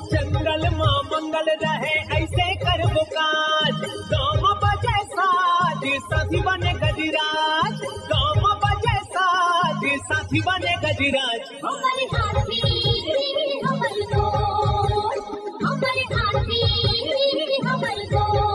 जंगल मां मंगल रहे ऐसे कर बुकाज, गाँव बजे साज साथी बने गजराज, गाँव बजे साज साथी बने गजराज। हमारे हाथी हमर गोर, हमारे हाथी हमर गोर।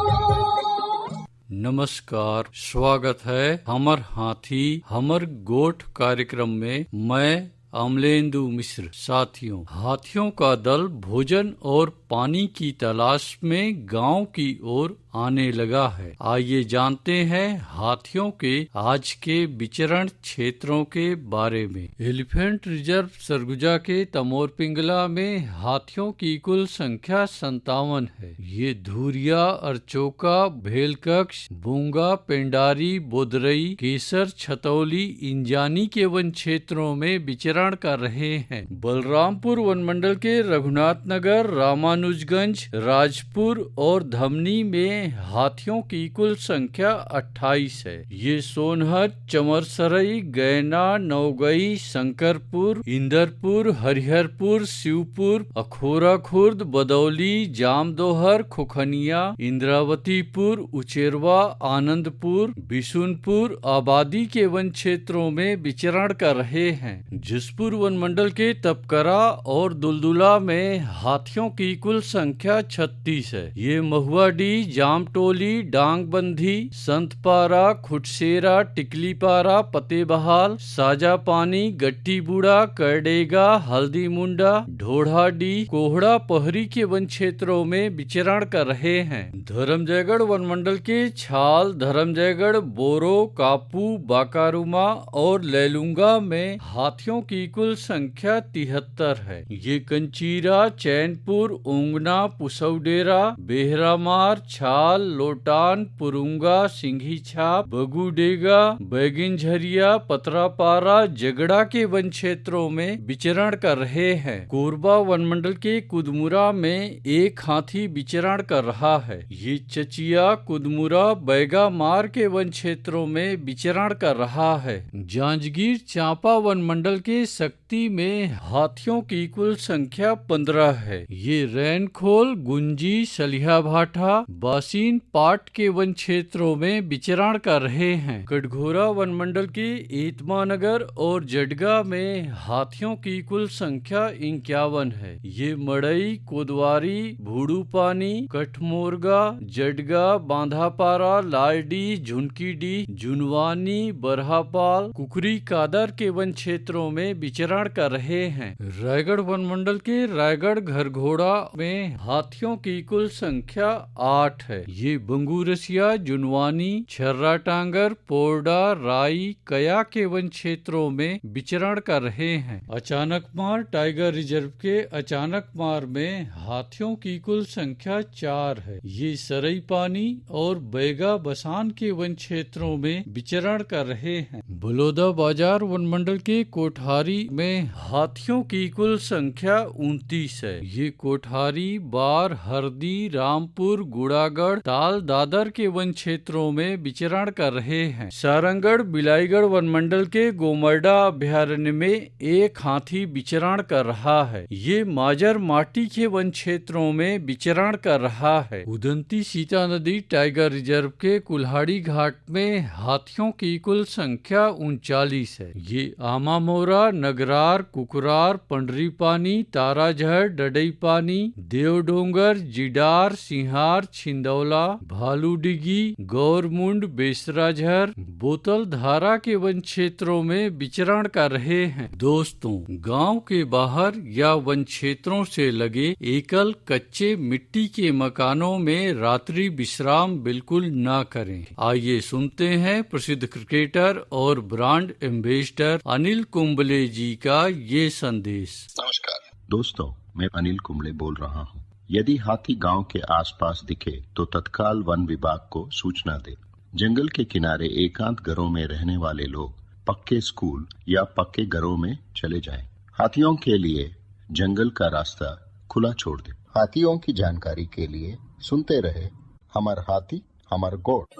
नमस्कार, स्वागत है हमर हाथी हमर गोठ कार्यक्रम में। मैं अमलेंदु मिश्र। साथियों, हाथियों का दल भोजन और पानी की तलाश में गांव की ओर आने लगा है। आइए जानते हैं हाथियों के आज के विचरण क्षेत्रों के बारे में। एलिफेंट रिजर्व सरगुजा के तमोर पिंगला में हाथियों की कुल संख्या 57 है। ये धुरिया, अरचोका, भेलकक्ष, बूंगा, पेंडारी, बोदरई, केसर, छतौली, इंजानी के वन क्षेत्रों में विचरण कर रहे हैं। बलरामपुर वन मंडल के रघुनाथ नगर, रामानुजगंज, राजपुर और धमनी में हाथियों की कुल संख्या 28 है। ये सोनहत, चमरसरई, गैना, नौगई, शंकरपुर, इंदरपुर, हरिहरपुर, शिवपुर, अखोरा खुर्द, बदौली, जामदोहर, खुखनिया, इंद्रावतीपुर, उचेरवा, आनंदपुर, बिशुनपुर आबादी के वन क्षेत्रों में विचरण कर रहे हैं। जसपुर वन मंडल के तपकरा और दुलदुला में हाथियों की कुल संख्या 36 है। ये महुआडी, जामटोली, डांगबंधी, संतपारा, खुटसेरा, टिकलीपारा, पतेबहाल, साजापानी, गट्टीबुड़ा, करडेगा, हल्दी मुंडा, ढोढ़ाडी, कोहड़ा पहरी के वन क्षेत्रों में विचरण कर रहे हैं। धर्मजयगढ़ वन मंडल के छाल, धर्मजयगढ़, बोरो, कापू, बाकारुमा और लेलुंगा में हाथियों की कुल संख्या 73 है। ये कंचीरा, चैनपुर, ओंगना, पुसौडेरा, बेहरामार, छाल, लोटान, पुरुंगा, सिंघी छाप, बगुडेगा, बैगिनझरिया, पतरापारा, जगड़ा के वन क्षेत्रों में विचरण कर रहे हैं। कोरबा वन मंडल के कुदमुरा में एक हाथी विचरण कर रहा है। ये चचिया, कुदमुरा, बैगा मार के वन क्षेत्रों में विचरण कर रहा है। जांजगीर चांपा वन मंडल के शक्ति में हाथियों की कुल संख्या 15 है। ये रैनखोल, गुंजी, सलिया भाठा, बासीन पाट के वन क्षेत्रों में विचरण कर रहे हैं। कटघोरा वन मंडल के एतमानगर और जडगा में हाथियों की कुल संख्या 51 है। ये मड़ई, कोदवारी, भूडूपानी, कठमोरगा, जडगा, बांधापारा, लालडी, झुनकीडी, जुनवानी, बरहापाल, कुकरी कादर के वन क्षेत्रों में विचरण कर रहे हैं। रायगढ़ वन मंडल के रायगढ़ घरघोड़ा में हाथियों की कुल संख्या 8 है। ये बंगूरसिया, जुनवानी, छर्रा टांगर, पोरडा, राई, कया के वन क्षेत्रों में विचरण कर रहे हैं। अचानकमार टाइगर रिजर्व के अचानकमार में हाथियों की कुल संख्या 4 है। ये सरई पानी और बैगा बसान के वन क्षेत्रों में विचरण कर रहे हैं। बलौदा बाजार वन मंडल के कोठारी में हाथियों की कुल संख्या 29 है। ये कोठारी, बार, हरदी, रामपुर, गुड़ागढ़, ताल, दादर के वन क्षेत्रों में विचरण कर रहे हैं। सारंगढ़ बिलाईगढ़ वन मंडल के गोमरडा अभ्यारण्य में एक हाथी विचरण कर रहा है। ये माजर माटी के वन क्षेत्रों में विचरण कर रहा है। उदंती सीता नदी टाइगर रिजर्व के कुल्हाड़ी घाट में हाथियों की कुल संख्या 39 है। ये आमामोरा, नगरार, कुकरार, पंडरीपानी, ताराझर, डडईपानी, देवडोंगर, जिडार, सिंहार, छिंदौला, भालूडिगी, गौरमुंड, बेसराझर, बोतल धारा के वन क्षेत्रों में विचरण कर रहे हैं। दोस्तों, गांव के बाहर या वन क्षेत्रों से लगे एकल कच्चे मिट्टी के मकानों में रात्रि विश्राम बिल्कुल न करें। आइए सुनते हैं प्रसिद्ध क्रिकेटर और ब्रांड एम्बेसडर अनिल कुंबले जी का ये संदेश। नमस्कार दोस्तों, मैं अनिल कुंबले बोल रहा हूँ। यदि हाथी गांव के आसपास दिखे तो तत्काल वन विभाग को सूचना दे। जंगल के किनारे एकांत घरों में रहने वाले लोग पक्के स्कूल या पक्के घरों में चले जाएं। हाथियों के लिए जंगल का रास्ता खुला छोड़ दे। हाथियों की जानकारी के लिए सुनते रहे हमार हाथी हमार गोठ।